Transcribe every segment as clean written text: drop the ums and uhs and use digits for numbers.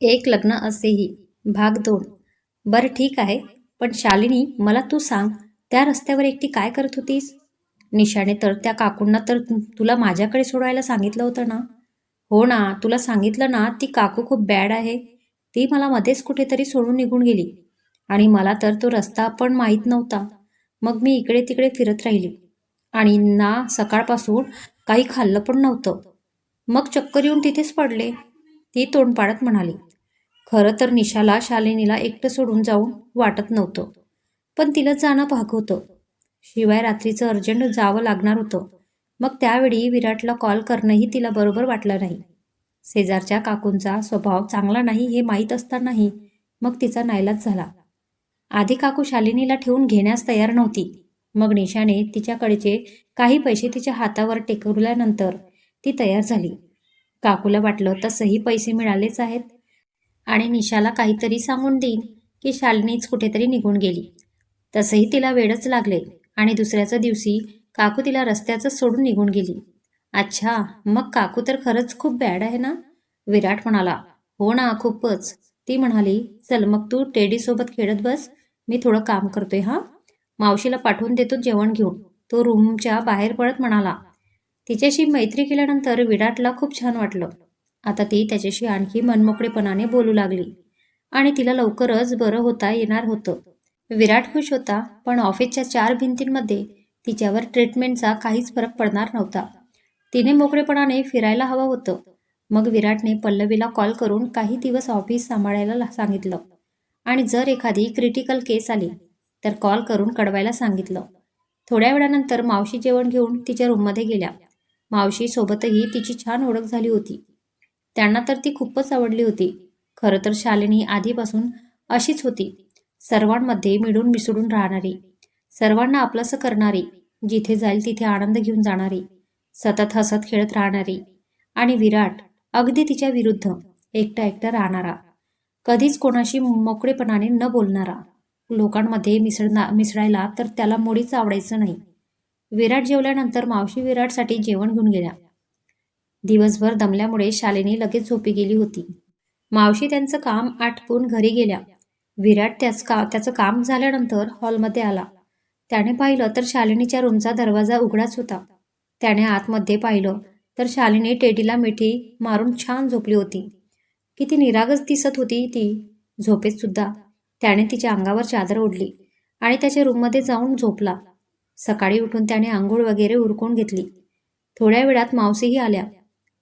एक लग्न असेही भाग 2. बरं ठीक आहे, पण शालिनी मला तू सांग, त्या रस्त्यावर एकटी काय करत होतीस? निशाने तर त्या काकूंना तर तुला माझ्याकडे सोडायला सांगितलं होतं ना? हो ना, तुला सांगितलं ना, ती काकू खूप बॅड आहे. ती मला मध्येच कुठेतरी सोडून निघून गेली आणि मला तर तो रस्ता पण माहीत नव्हता. मग मी इकडे तिकडे फिरत राहिली आणि ना सकाळपासून काही खाल्लं पण नव्हतं. मग चक्कर येऊन तिथेच पडले. ती तोंड पाडत म्हणाली. खरं तर निशाला शालिनीला एकटं सोडून जाऊन वाटत नव्हतं, पण तिला जाणं भाग होतं. शिवाय रात्रीचं अर्जंट जावं लागणार होतं. मग त्यावेळी विराटला कॉल करणंही तिला बरोबर वाटलं नाही. शेजारच्या काकूंचा स्वभाव चांगला नाही हे माहीत असतानाही मग तिचा नाईलाज झाला. आधी काकू शालिनीला ठेवून घेण्यास तयार नव्हती. मग निशाने तिच्याकडचे काही पैसे तिच्या हातावर टेकवल्यानंतर ती तयार झाली. काकूला वाटलं तसंही पैसे मिळालेच आहेत आणि निशाला काहीतरी सांगून देईन की शालिनीच कुठेतरी निघून गेली. तसंही तिला वेडच लागले आणि दुसऱ्याच दिवशी काकू तिला रस्त्यातच सोडून निघून गेली. अच्छा, मग काकू तर खरंच खूप बॅड आहे ना? विराट म्हणाला. हो ना, खूपच. ती म्हणाली, चल मग तू टेडीसोबत खेळत बस, मी थोडं काम करतोय हा. मावशीला पाठवून देतो जेवण घेऊन. तो रूमच्या बाहेर पडत म्हणाला. तिच्याशी मैत्री केल्यानंतर विराटला खूप छान वाटलं. आता ती त्याच्याशी आणखी मनमोकळेपणाने बोलू लागली आणि तिला लवकरच बरं होता येणार होतं. विराट खुश होता, पण ऑफिसच्या 4 भिंतींमध्ये तिच्यावर ट्रीटमेंटचा काहीच फरक पडणार नव्हता. तिने मोकळेपणाने फिरायला हवं होतं. मग विराटने पल्लवीला कॉल करून काही दिवस ऑफिस सांभाळायला सांगितलं आणि जर एखादी क्रिटिकल केस आली तर कॉल करून कळवायला सांगितलं. थोड्या वेळानंतर मावशी जेवण घेऊन तिच्या रूममध्ये गेल्या. मावशी सोबतही तिची छान ओळख झाली होती. त्यांना तर ती खूपच आवडली होती. खरं तर शालिनी आधीपासून अशीच होती. सर्वांमध्ये मिळून मिसळून राहणारी, सर्वांना आपलंसं करणारी, जिथे जाईल तिथे आनंद घेऊन जाणारी, सतत हसत खेळत राहणारी. आणि विराट अगदी तिच्या विरुद्ध, एकटा एकटा राहणारा, कधीच कोणाशी मोकळेपणाने न बोलणारा. लोकांमध्ये मिसळायला तर त्याला मुळीच आवडायचं नाही. विराट जेवल्यानंतर मावशी विराटसाठी जेवण घेऊन गेल्या. दिवसभर दमल्यामुळे शालिनी लगेच झोपी गेली होती. मावशी त्यांचं काम आटपून घरी गेल्या. विराट त्याचं काम झाल्यानंतर हॉलमध्ये आला. त्याने पाहिलं तर शालिनीच्या रूमचा दरवाजा उघडाच होता. त्याने आतमध्ये पाहिलं तर शालिनी टेडीला मिठी मारून छान झोपली होती. किती निरागस दिसत होती ती झोपेत सुद्धा. त्याने तिच्या अंगावर चादर ओढली आणि त्याच्या रूममध्ये जाऊन झोपला. सकाळी उठून त्याने आंघोळ वगैरे उरकून घेतली. थोड्या वेळात मावशीही आल्या.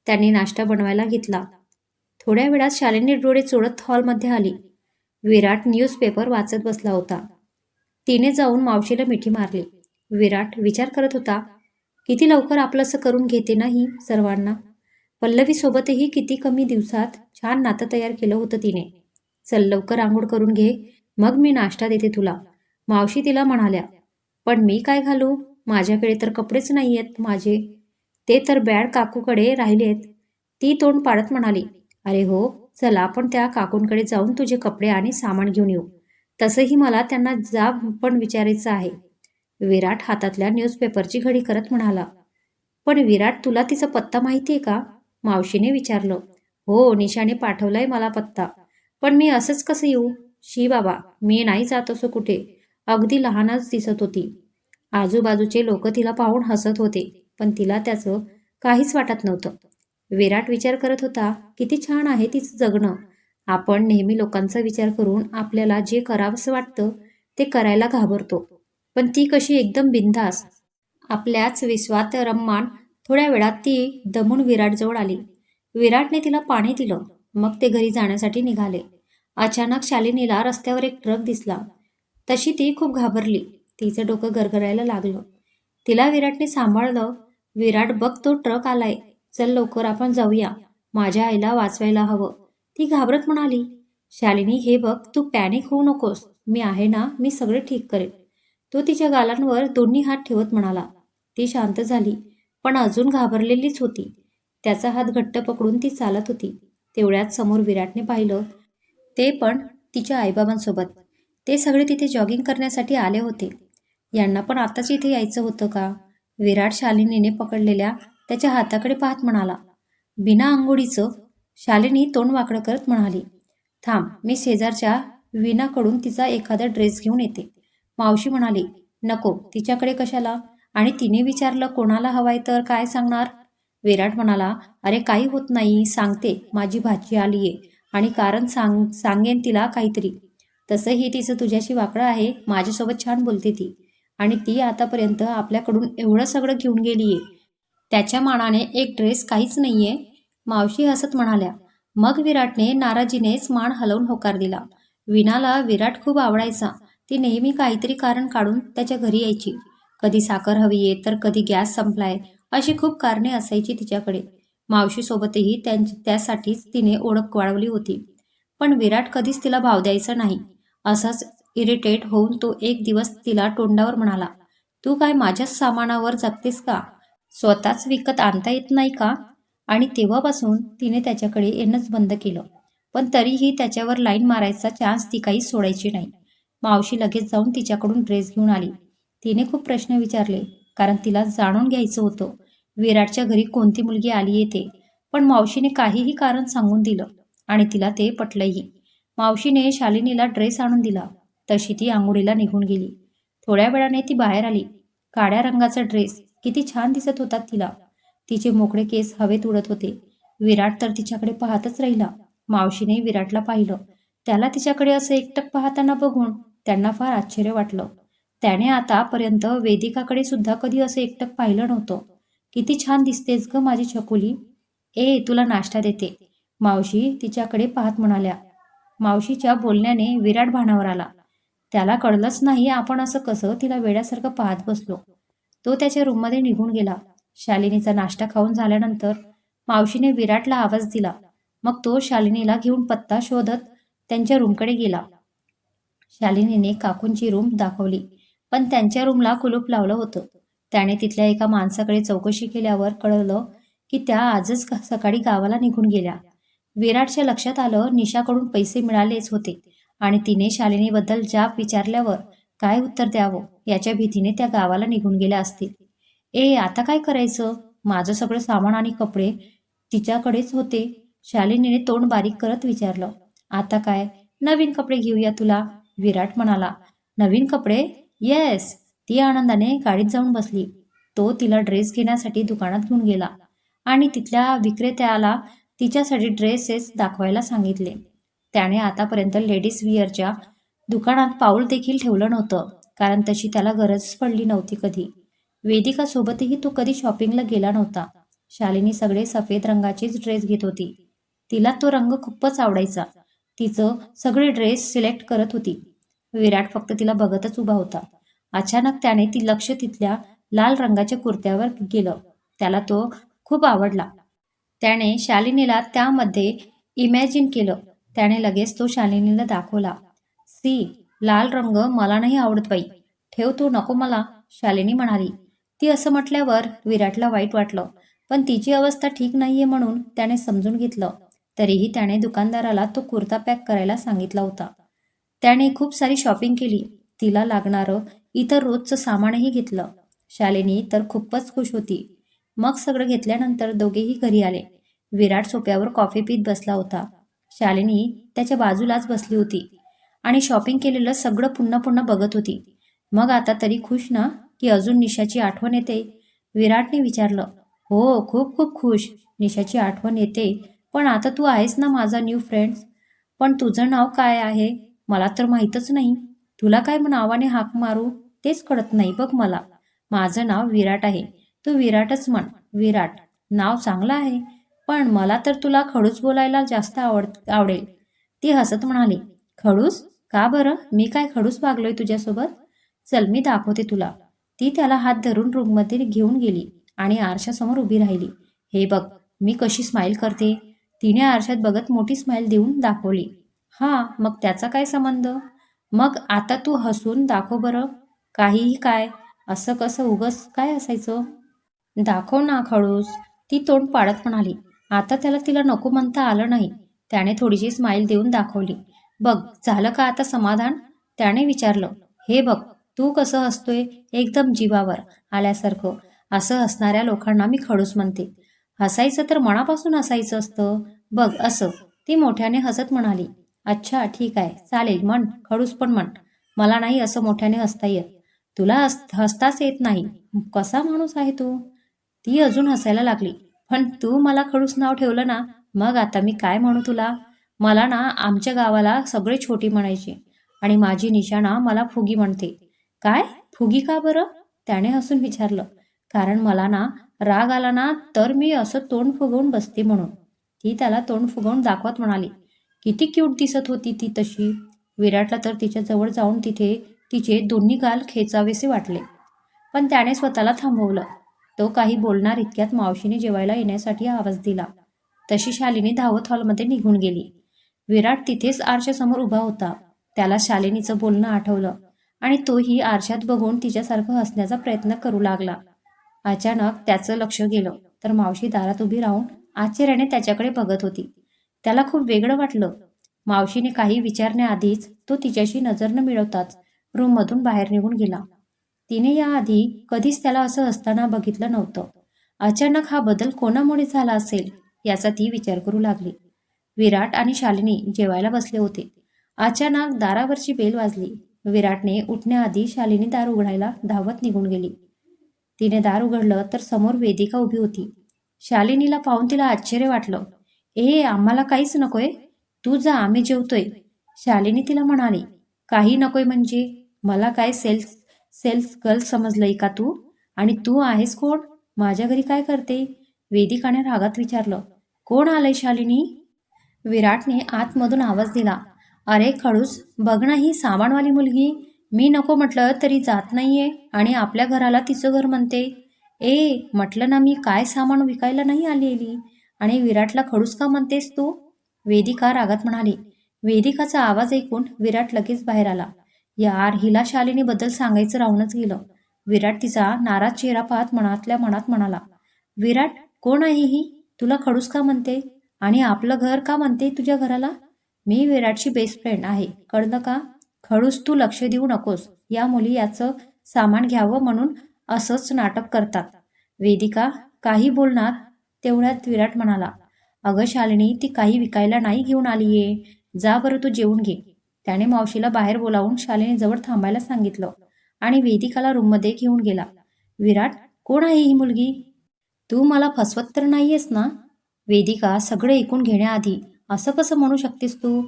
त्यांनी नाश्ता बनवायला घेतला. थोड्या वेळात शालिनी डोळे चोळत हॉलमध्ये आली. विराट न्यूजपेपर वाचत बसला होता. तिने जाऊन मावशीला मिठी मारली. विराट विचार करत होता, किती लवकर आपलंसं करून घेते ना ही सर्वांना. पल्लवीसोबतही किती कमी दिवसात छान नातं तयार केलं होतं तिने. चल लवकर आंघोळ करून घे, मग मी नाश्ता देते तुला, मावशी तिला म्हणाल्या. पण मी काय घालू? माझ्याकडे तर कपडेच नाही आहेत माझे. ते तर बॅड काकूकडे राहिलेत. ती तोंड पाडत म्हणाली. अरे हो, चला आपण त्या काकूंकडे जाऊन तुझे कपडे आणि सामान घेऊन येऊ. तसंही मला त्यांना जाब पण विचारायचं आहे. विराट हातातल्या न्यूजपेपरची घडी करत म्हणाला. पण विराट, तुला तिचा पत्ता माहितीये का? मावशीने विचारलं. हो, निशाने पाठवलाय मला पत्ता. पण मी असंच कसं येऊ? शी बाबा, मी नाही जात असं कुठे. अगदी लहानच दिसत होती. आजूबाजूचे लोक तिला पाहून हसत होते, पण तिला त्याचं काहीच वाटत नव्हतं. विराट विचार करत होता, किती छान आहे तिचं जगणं. आपण नेहमी लोकांचा विचार करून आपल्याला जे करावंसं वाटतं ते करायला घाबरतो. पण ती कशी एकदम बिनधास्त, आपल्याच विश्वात रममाण. थोड्या वेळात ती दमून विराटजवळ आली. विराटने तिला पाणी दिलं. मग ते घरी जाण्यासाठी निघाले. अचानक शालिनीला रस्त्यावर एक ट्रक दिसला. तशी ती खूप घाबरली. तिचं डोकं गरगरायला लागलं. तिला विराटने सांभाळलं. विराट, बघ तो ट्रक आलाय, चल लवकर आपण जाऊया, माझ्या आईला वाचवायला हवं. ती घाबरत म्हणाली. शालिनी, हे बघ, तू पॅनिक होऊ नकोस, मी आहे ना, मी सगळे ठीक करेन. तो तिच्या गालांवर दोन्ही हात ठेवत म्हणाला. ती शांत झाली, पण अजून घाबरलेलीच होती. त्याचा हात घट्ट पकडून ती चालत होती. तेवढ्यात समोर विराटने पाहिलं, ते पण तिच्या आईबाबांसोबत. ते सगळे तिथे जॉगिंग करण्यासाठी आले होते. यांना पण आताच इथे यायचं होतं का? विराट शालिनीने पकडलेल्या त्याच्या हाताकडे पाहत म्हणाला. बिना आंघोळीचं? शालिनी तोंड वाकडं करत म्हणाली. थांब, मी शेजारच्या विनाकडून तिचा एखादा ड्रेस घेऊन येते. मावशी म्हणाली, नको, तिच्याकडे कशाला? आणि तिने विचारलं कोणाला हवाय तर काय सांगणार? विराट म्हणाला, अरे काही होत नाही, सांगते माझी भाची आलीये आणि कारण सांगेन तिला काहीतरी. तसंही तिचं तुझ्याशी वाकडं आहे, माझ्यासोबत छान बोलते ती. आणि ती आतापर्यंत आपल्याकडून एवढं सगळं घेऊन गेलीये. त्याच्या मानाने एक ड्रेस काहीच नाहीये. मावशी हसत म्हणाल्या. मग विराटने नाराजीनेच मान हलवून होकार दिला. विनाला विराट खूप आवडायचा. ती नेहमी काहीतरी कारण काढून त्याच्या घरी यायची. कधी साखर हवीये तर कधी गॅस संपलाय, अशी खूप कारणे असायची तिच्याकडे. मावशीसोबतही त्यासाठीच तिने ओळख वाढवली होती. पण विराट कधीच तिला भाव द्यायचा नाही. असाच इरिटेट होऊन तो एक दिवस तिला तोंडावर म्हणाला, तू काय माझ्याच सामानावर जगतेस का? स्वतःच विकत आणता येत नाही का? आणि तेव्हापासून तिने त्याच्याकडे येणंच बंद केलं. पण तरीही त्याच्यावर लाईन मारायचा चान्स ती काही सोडायची नाही. मावशी लगेच जाऊन तिच्याकडून ड्रेस घेऊन आली. तिने खूप प्रश्न विचारले, कारण तिला जाणून घ्यायचं होतं विराटच्या घरी कोणती मुलगी आली येते. पण मावशीने काहीही कारण सांगून दिलं आणि तिला ते पटलंही. मावशीने शालिनीला ड्रेस आणून दिला. तशी ती आंघोळीला निघून गेली. थोड्या वेळाने ती बाहेर आली. काळ्या रंगाचा ड्रेस किती छान दिसत होता तिला. तिचे मोकळे केस हवेत उडत होते. विराट तर तिच्याकडे पाहतच राहिला. मावशीने विराटला पाहिलं. त्याला तिच्याकडे असं एकटक पाहताना बघून त्यांना फार आश्चर्य वाटलं. त्याने आतापर्यंत वेदिकाकडे सुद्धा कधी असं एकटक पाहिलं नव्हतं. किती छान दिसतेस ग माझी छकुली. तुला नाश्ता देते, मावशी तिच्याकडे पाहत म्हणाल्या. मावशीच्या बोलण्याने विराट भानावर आला. त्याला कळलंच नाही आपण असं कसं तिला वेड्यासारखं पाहत बसलो. तो त्याच्या रूममध्ये निघून गेला. शालिनीचा नाश्ता खाऊन झाल्यानंतर मावशीने विराटला आवाज दिला. मग तो शालिनीला घेऊन पत्ता शोधत त्यांच्या रूमकडे गेला. शालिनीने काकूंची रूम दाखवली, पण त्यांच्या रूमला कुलूप लावलं होतं. त्याने तिथल्या एका माणसाकडे चौकशी केल्यावर कळलं की त्या आजच सकाळी गावाला निघून गेल्या. विराटच्या लक्षात आलं निशाकडून पैसे मिळालेच होते आणि तिने शालिनीबद्दल जाब विचारल्यावर काय उत्तर द्यावं याच्या भीतीने त्या गावाला निघून गेल्या असतील. आता काय करायचं? माझं सगळं सामान आणि कपडे तिच्याकडेच होते. शालिनीने तोंड बारीक करत विचारलं. आता काय? नवीन कपडे घेऊया तुला, विराट म्हणाला. नवीन कपडे? येस. ती आनंदाने गाडीत जाऊन बसली. तो तिला ड्रेस घेण्यासाठी दुकानात घेऊन गेला आणि तिथल्या विक्रेत्याला तिच्यासाठी ड्रेसेस दाखवायला सांगितले. त्याने आतापर्यंत लेडीज विअरच्या दुकानात पाऊल देखील ठेवलं नव्हतं, कारण तशी त्याला गरज पडली नव्हती कधी. वेदिकासोबतही तो कधी शॉपिंगला गेला नव्हता. शालिनी सगळे सफेद रंगाचीच ड्रेस घेत होती. तिला तो रंग खूपच आवडायचा. तिचं सगळे ड्रेस सिलेक्ट करत होती. विराट फक्त तिला बघतच उभा होता. अचानक त्याने ती लक्ष तिथल्या लाल रंगाच्या कुर्त्यावर गेलं. त्याला तो खूप आवडला. त्याने शालिनीला त्यामध्ये इमॅजिन केलं. त्याने लगेच तो शालिनीला दाखवला. लाल रंग मला नाही आवडत बाई, ठेव तो, नको मला, शालिनी म्हणाली. ती असं म्हटल्यावर विराटला वाईट वाटलं, पण तिची अवस्था ठीक नाहीये म्हणून त्याने समजून घेतलं. तरीही त्याने दुकानदाराला तो कुर्ता पॅक करायला सांगितला होता. त्याने खूप सारी शॉपिंग केली. तिला लागणारं इतर रोजचं सामानही घेतलं. शालिनी तर खूपच खुश होती. मग सगळं घेतल्यानंतर दोघेही घरी आले. विराट सोफ्यावर कॉफी पीत बसला होता. शालिनी त्याच्या बाजूलाच बसली होती आणि शॉपिंग केलेलं सगळं पुन्हा पुन्हा बघत होती. मग आता तरी खुश ना, की अजून निशाची आठवण येते? विराटने विचारलं. हो, खूप खूप खुश. निशाची आठवण येते, पण आता तू आहेस ना माझा न्यू फ्रेंड. पण तुझं नाव काय आहे? मला तर माहीतच नाही. तुला काय नावाने हाक मारू तेच कळत नाही बघ मला. माझं नाव विराट आहे. तू विराटच म्हण. विराट नाव चांगलं आहे, पण मला तर तुला खडूस बोलायला जास्त आवडेल. ती हसत म्हणाली. खडूस? का बरं? मी काय खडूस वागलोय तुझ्यासोबत? चल मी दाखवते तुला. ती त्याला हात धरून रूममध्ये घेऊन गेली आणि आरशासमोर उभी राहिली. हे बघ मी कशी स्माईल करते. तिने आरशात बघत मोठी स्माईल देऊन दाखवली. हा, मग त्याचा काय संबंध? मग आता तू हसून दाखव बरं. काहीही काय? असं कसं उगस काय असायचं? दाखव ना खडूस, ती तोंड पाडत म्हणाली. आता त्याला तिला नको म्हणता आलं नाही. त्याने थोडीशी स्माईल देऊन दाखवली. बघ झालं का आता समाधान? त्याने विचारलं. हे बघ तू कसं हसतोय, एकदम जीवावर आल्यासारखं. असं हसणाऱ्या लोकांना मी खडूस म्हणते. हसायचं तर मनापासून हसायचं असतं. बघ असं, ती मोठ्याने हसत म्हणाली. अच्छा ठीक आहे, चालेल म्हण, खडूस पण म्हण. मला नाही असं मोठ्याने हसता येत. तुला हसताच येत नाही. कसा माणूस आहे तू? ती अजून हसायला लागली. पण तू मला खडूस नाव ठेवलं ना, मग आता मी काय म्हणू तुला? मला ना आमच्या गावाला सगळे छोटी म्हणायचे आणि माझी निशाणा मला फुगी म्हणते. काय? फुगी का बरं? त्याने हसून विचारलं. कारण मला ना राग आला ना तर मी असं तोंड फुगवून बसते म्हणून. ती त्याला तोंड फुगवून दाखवत म्हणाली. किती क्यूट दिसत होती ती तशी. विराटला तर तिच्या जवळ जाऊन तिचे दोन्ही गाल खेचावेसे वाटले. पण त्याने स्वतःला थांबवलं. तो काही बोलणार इतक्यात मावशीने जेवायला येण्यासाठी आवाज दिला. तशी शालिनी धावत हॉलमध्ये निघून गेली. विराट तिथेच आरशासमोर उभा होता. त्याला शालिनीचं बोलणं आठवलं आणि तोही आरशात बघून तिच्यासारखं हसण्याचा प्रयत्न करू लागला. अचानक त्याचं लक्ष गेलं तर मावशी दारात उभी राहून आश्चर्याने त्याच्याकडे बघत होती. त्याला खूप वेगळं वाटलं. मावशीने काही विचारण्याआधीच तो तिच्याशी नजर न मिळवताच रूममधून बाहेर निघून गेला. तिने याआधी कधीच त्याला असं हसताना बघितलं नव्हतं. अचानक हा बदल कोणामुळे झाला असेल याचा ती विचार करू लागली. विराट आणि शालिनी जेवायला बसले होते. अचानक दारावरची बेल वाजली. विराटने उठण्याआधी शालिनी दार उघडायला धावत निघून गेली. तिने दार उघडलं तर समोर वेदिका उभी होती. शालिनीला पाहून तिला आश्चर्य वाटलं. आम्हाला काहीच नकोय, तू जा, आम्ही जेवतोय. शालिनी तिला म्हणाली. काही नकोय म्हणजे? मला काय सेल्स गर्ल समजलंय का तू? आणि तू आहेस कोण? माझ्या घरी काय करते? वेदिकाने रागात विचारलं. कोण आलंय शालिनी? विराटने आतमधून आवाज दिला. अरे खडूस, बघ ना ही सामानवाली मुलगी. मी नको म्हटलं तरी जात नाहीये आणि आपल्या घराला तिचं घर म्हणते. म्हटलं ना मी काय सामान विकायला नाही आलेली. आणि विराटला खडूस का म्हणतेस तू? वेदिका रागात म्हणाली. वेदिकाचा आवाज ऐकून विराट लगेच बाहेर आला. यार, हिला शालिनीबद्दल सांगायचं राहूनच गेलं. विराट तिचा नाराज चेहरा पाहत मनातल्या मनात म्हणाला. विराट, कोण आहे ही? तुला खडूस का म्हणते? आणि आपलं घर का म्हणते तुझ्या घराला? मी विराटची बेस्ट फ्रेंड आहे, कळलं का? खडूस, तू लक्ष देऊ नकोस. या मुली याचं सामान घ्यावं म्हणून असंच नाटक करतात. वेदिका काही बोलणार तेवढ्यात विराट म्हणाला. अगं शालिनी, ती काही विकायला नाही घेऊन आलीये. जा बरं, तू जेवून घे. त्याने मावशीला बाहेर बोलावून शालिनी जवळ थांबायला सांगितलं आणि वेदिकाला रूममध्ये घेऊन गेला. विराट, कोण आहे ही मुलगी? तू मला फसवत तर नाहीयेस ना? वेदिका सगळे ऐकून घेण्याआधी असं कसं म्हणू शकतेस तू?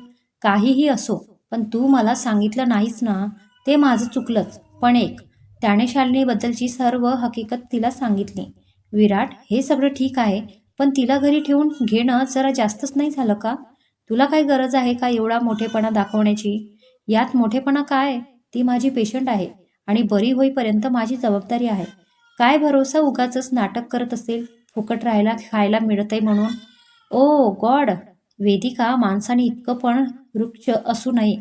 काहीही असो, पण तू मला सांगितलं नाहीस ना, ते माझं चुकलंच. पण त्याने शालिनीबद्दलची सर्व हकीकत तिला सांगितली. विराट, हे सगळं ठीक आहे, पण तिला घरी ठेवून घेणं जरा जास्तच नाही झालं का? तुला काय गरज आहे का एवढा मोठेपणा दाखवण्याची? यात मोठेपणा काय? ती माझी पेशंट आहे आणि बरी होईपर्यंत माझी जबाबदारी आहे. काय भरोसा उगाचच नाटक करत असेल, फुकट राहायला खायला मिळतंय म्हणून. ओ गॉड! वेदिका, माणसाने इतकं पण वृक्ष असू नये.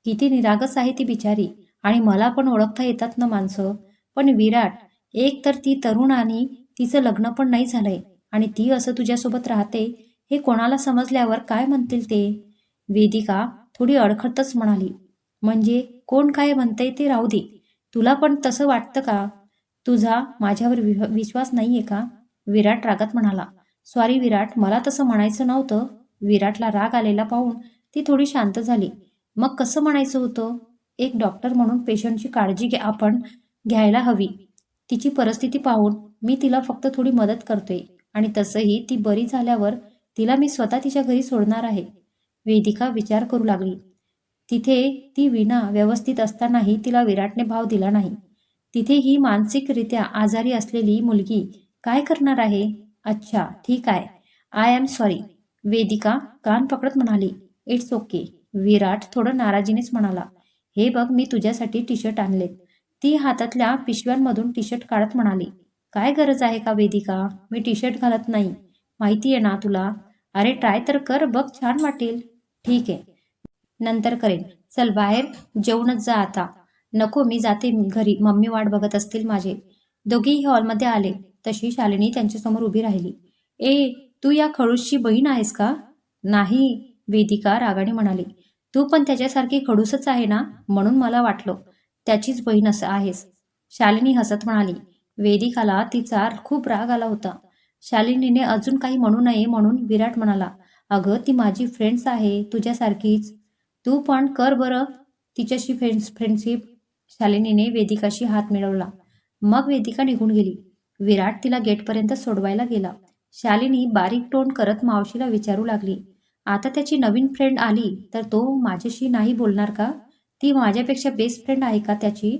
किती निरागस आहे ती बिचारी. आणि मला पण ओळखता येतात ना माणसं. पण विराट, एक तर ती तरुण आणि तिचं लग्न पण नाही झालंय आणि ती असं तुझ्यासोबत राहते, हे कोणाला समजल्यावर काय म्हणतील ते? वेदिका थोडी अडखळतच म्हणाली. म्हणजे कोण काय म्हणतंय ते राहू दे. तुला पण तसं वाटतं का? तुझा माझ्यावर विश्वास नाहीये का? विराट रागात म्हणाला. सॉरी विराट, मला तसं म्हणायचं नव्हतं. विराटला राग आलेला पाहून ती थोडी शांत झाली. मग कसं म्हणायचं होतं? एक डॉक्टर म्हणून पेशंटची काळजी आपण घ्यायला हवी. तिची परिस्थिती पाहून मी तिला फक्त थोडी मदत करतोय आणि तसंही ती बरी झाल्यावर तिला मी स्वतः तिच्या घरी सोडणार आहे. वेदिका विचार करू लागली. तिथे ती विना व्यवस्थित असतानाही तिला विराटने भाव दिला नाही. तिथे ही मानसिकरित्या आजारी असलेली मुलगी काय करणार आहे? अच्छा, ठीक आहे. I am sorry. वेदिका कान पकडत म्हणाली. It's okay. विराट थोडं नाराजीनेच म्हणाला. हे बघ, मी तुझ्यासाठी टी शर्ट आणलेत. ती हातातल्या पिशव्यांमधून टी शर्ट काढत म्हणाली. काय गरज आहे का वेदिका? मी टी शर्ट घालत नाही. माहिती आहे ना तुला? अरे ट्राय तर कर, बघ, छान वाटेल. ठीक आहे, नंतर करेन. चल बाहेर जेवणच जा आता. नको, मी जाते घरी, मम्मी वाट बघत असतील माझे. दोघेही हॉलमध्ये आले तशी शालिनी त्यांच्यासमोर उभी राहिली. तू या खडूसची बहीण आहेस का? नाही, वेदिका रागाने म्हणाली. तू पण त्याच्यासारखी खडूसच आहे ना, म्हणून मला वाटलं त्याचीच बहीण असं आहेस. शालिनी हसत म्हणाली. वेदिकाला तिचा खूप राग आला होता. शालिनीने अजून काही म्हणू नये म्हणून विराट म्हणाला. अगं, ती माझी फ्रेंड्स आहे तुझ्यासारखीच. तू पण कर बरं तिच्याशी फ्रेंडशिप. शालिनीने वेदिकाशी हात मिळवला. मग वेदिका निघून गेली. विराट तिला गेटपर्यंत सोडवायला गेला. शालिनी बारीक टोन करत मावशीला विचारू लागली, आता त्याची नवीन फ्रेंड आली तर तो माझ्याशी नाही बोलणार का? ती माझ्यापेक्षा बेस्ट फ्रेंड आहे का त्याची?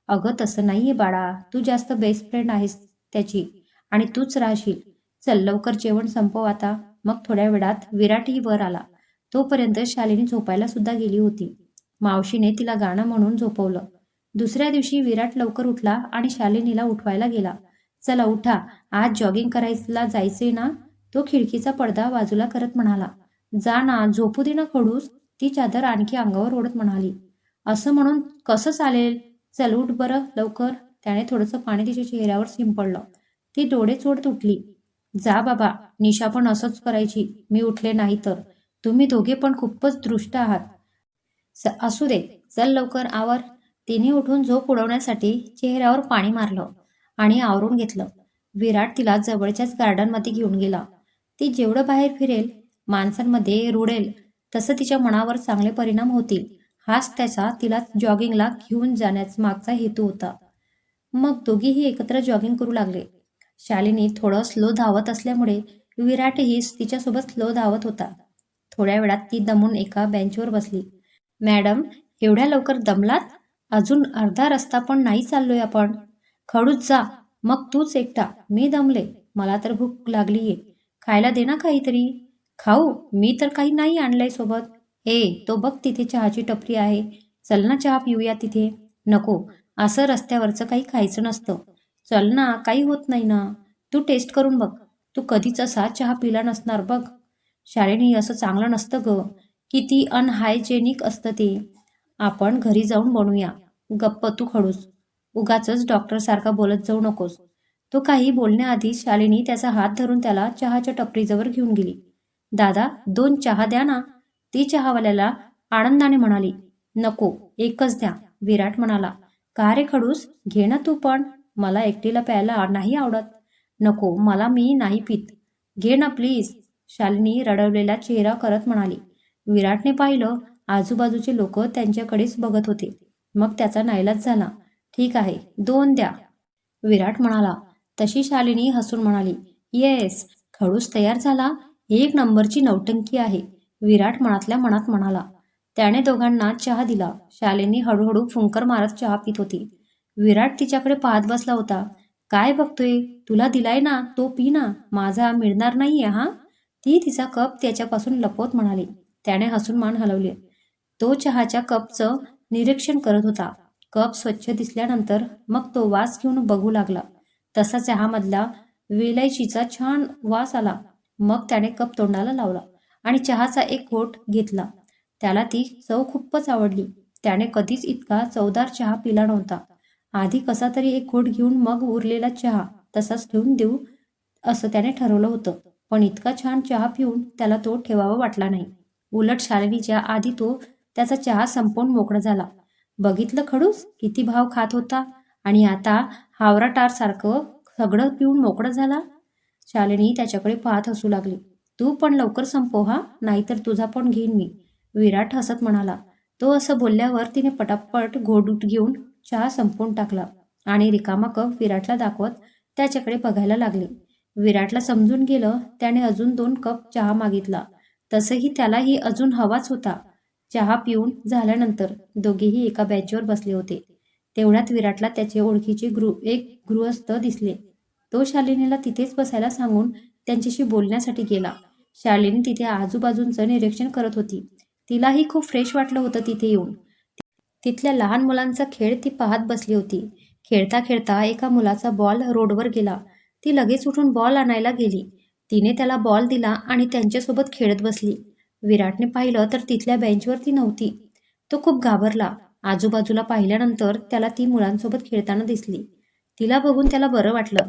अगं तसं नाहीये बाळा, तू जास्त बेस्ट फ्रेंड आहेस त्याची आणि तूच राहशील. चल लवकर जेवण संपव आता. मग थोड्या वेळात विराटही वर आला. तोपर्यंत शालिनी झोपायला सुद्धा गेली होती. मावशीने तिला गाणं म्हणून झोपवलं. दुसऱ्या दिवशी विराट लवकर उठला आणि शालिनीला उठवायला गेला. चला उठा, आज जॉगिंग करायला जायचे ना? तो खिडकीचा पडदा बाजूला करत म्हणाला. जा ना, झोपू दे ना खडूस, ती चादर आणखी अंगावर ओढत म्हणाली. असं म्हणून कसं चालेल? चल उठ बरं लवकर. त्याने थोडंसं पाणी तिच्या चेहऱ्यावर शिंपडलं. ती डोळे चोळत उठली. जा बाबा, निशा पण असंच करायची मी उठले नाही तर. तुम्ही दोघे पण खूपच दृष्ट आहात. असू दे, चल लवकर आवर. तिने उठून झोप उडवण्यासाठी चेहऱ्यावर पाणी मारलं आणि आवरून घेतलं. विराट तिला जवळच्याच गार्डनमध्ये घेऊन गेला. ती जेवढं बाहेर फिरेल, माणसांमध्ये रुळेल, तसं तिच्या मनावर चांगले परिणाम होतील. हाच त्याचा तिला जॉगिंगला घेऊन जाण्याचा मागचा हेतू होता. मग दोघीही एकत्र जॉगिंग करू लागले. शालिनी थोडं स्लो धावत असल्यामुळे विराटही तिच्यासोबत स्लो धावत होता. थोड्या वेळात ती दमून एका बेंचवर बसली. मॅडम, एवढ्या लवकर दमलात? अजून अर्धा रस्ता पण नाही चाललोय आपण. खडूच जा, मग तूच एकटा. मी दमले, मला तर भूक लागलीये. खायला दे ना काहीतरी. खाऊ? मी तर काही नाही आणलंय सोबत. तो बघ तिथे चहाची टपरी आहे, चल ना चहा पिऊया तिथे. नको, असं रस्त्यावरचं काही खायचं नसतं. चल ना, काही होत नाही ना. तू टेस्ट करून बघ, तू कधीच असा चहा पिला नसणार बघ. शाळेने असं चांगलं नसतं ग, किती अनहायजेनिक असतं ते. आपण घरी जाऊन बनवूया. गप्प तू खडूस, उगाचच डॉक्टरसारखा बोलत जाऊ नकोस. तो काही बोलण्याआधी शालिनी त्याचा हात धरून त्याला चहाच्या टपरीजवळ घेऊन गेली. दादा, 2 चहा द्या ना. ती चहावाल्याला आनंदाने म्हणाली. नको, एकच द्या. विराट म्हणाला. का रे खडूस, घे ना तू पण. मला एकटीला प्यायला नाही आवडत. नको, मी नाही पित. घे ना प्लीज. शालिनी रडवलेला चेहरा करत म्हणाली. विराटने पाहिलं, आजूबाजूचे लोक त्यांच्याकडेच बघत होते. मग त्याचा नाईलाज झाला. ठीक आहे, 2 द्या. विराट म्हणाला. तशी शालिनी हसून म्हणाली. येस, खडूस तयार झाला. 1 नंबरची नौटंकी आहे, विराट मनातल्या मनात म्हणाला. त्याने दोघांना चहा दिला. शालिनी हळूहळू फुंकर मारत चहा पित होती. विराट तिच्याकडे पाहत बसला होता. काय बघतोय? तुला दिलाय ना, तो पी ना, माझा मिळणार नाहीये हा. ती तिचा कप त्याच्यापासून लपवत म्हणाली. त्याने हसून मान हलवली. तो चहाच्या कपचं निरीक्षण करत होता. कप स्वच्छ दिसल्यानंतर मग तो वास घेऊन बघू लागला. तसा चहामधला विलायचीचा छान वास आला. मग त्याने कप तोंडाला लावला आणि चहाचा एक घोट घेतला. त्याला ती चव खूपच आवडली. त्याने कधीच इतका चवदार चहा पिला नव्हता. आधी कसा तरी एक घोट घेऊन मग उरलेला चहा तसाच ठेवून देऊ असं त्याने ठरवलं होतं. पण इतका छान चहा पिऊन त्याला तो ठेवावा वाटला नाही. उलट शालिनीच्या आधी तो त्याचा चहा संपवून मोकळा झाला. बघितलं खडूस, किती भाव खात होता आणि आता हावराटार सारखं सगळं पिऊन मोकळा झाला. शालिनी त्याच्याकडे पाहत हसू लागली. तू पण लवकर संपव हा, नाहीतर तुझा पण घेईन मी. विराट हसत म्हणाला. तो असं बोलल्यावर तिने पटापट घोट घेऊन चहा संपवून टाकला आणि रिकामा कप विराटला दाखवत त्याच्याकडे बघायला लागले. विराटला समजून गेलं. त्याने अजून 2 कप चहा मागितला. तसंही त्यालाही अजून हवाच होता. चहा पिऊन झाल्यानंतर दोघेही एका बेंचवर बसले होते. तेवढ्यात विराटला त्याचे ओळखीचे एक गृहस्थ दिसले. तो शालिनीला तिथेच बसायला सांगून त्यांच्याशी बोलण्यासाठी गेला. शालिनी तिथे आजूबाजूंचं निरीक्षण करत होती. तिलाही खूप फ्रेश वाटलं होतं तिथे येऊन. तिथल्या लहान मुलांचा खेळ ती पाहत बसली होती. खेळता खेळता एका मुलाचा बॉल रोडवर गेला. ती लगेच उठून बॉल आणायला गेली. तिने त्याला बॉल दिला आणि त्यांच्यासोबत खेळत बसली. विराटने पाहिलं तर तिथल्या बेंचवर ती नव्हती. तो खूप घाबरला. आजूबाजूला पाहिल्यानंतर त्याला ती मुलांसोबत खेळताना दिसली. तिला बघून त्याला बरं वाटलं.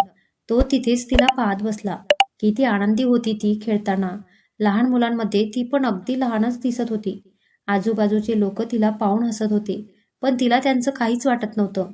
तो तिथेच तिला पाहत बसला. किती आनंदी होती ती खेळताना. लहान मुलांमध्ये ती पण अगदी लहानच दिसत होती. आजूबाजूचे लोक तिला पाहून हसत होते, पण तिला त्यांचं काहीच वाटत नव्हतं.